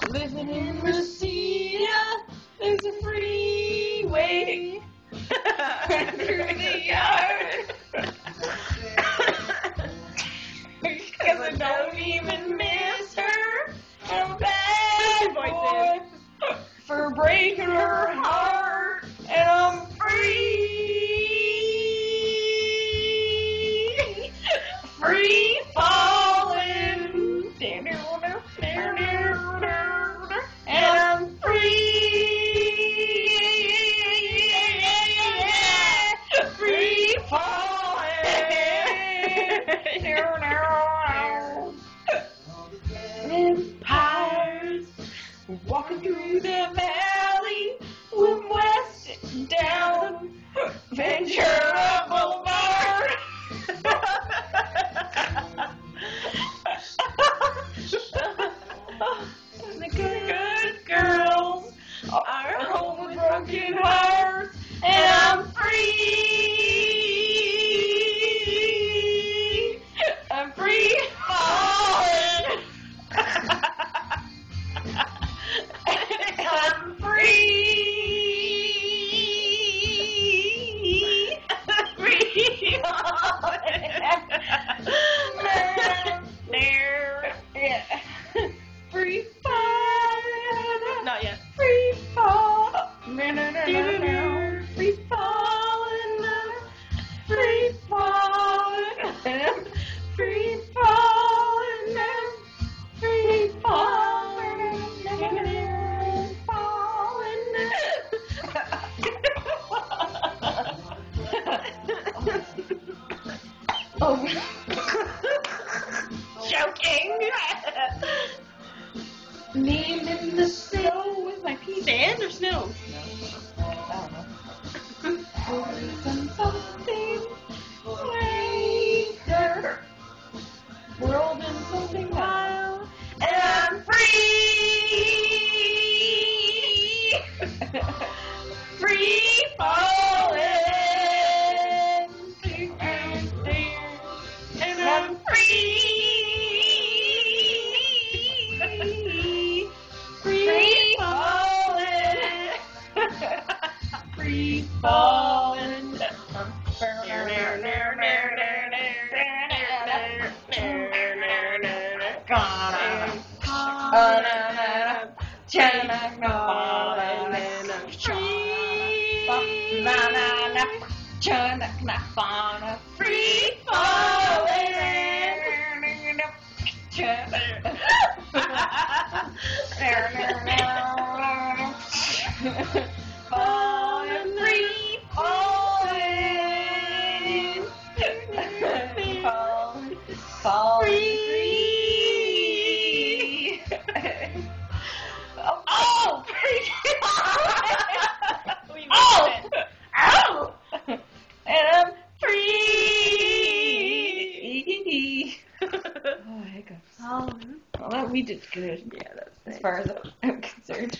Living in Reseda, there's a freeway through the yard. Because I don't even miss her. I'm bad boy for breaking her heart, and I'm free, free falling, and I'm free falling. Empires walking through the valley with west down Ventura Boulevard. The good girls are home with broken hearts, and I'm free. I'm free falling. I'm free. Free falling. Yeah. Free falling. Not yet. Free fall. Free falling. Free falling. Free falling. Free falling. Oh. Joking. Named in the snow with my peas. Sand or snow? I don't know. Something later. World in something wild. And I'm free. Free falling. And I'm free. Free falling. Free falling. Free falling, free falling, falling, free. Oh, free falling. Oh, ow, and I'm free. Oh, hiccups. Oh, well, we did good. Yeah, that's nice. As far as I'm concerned.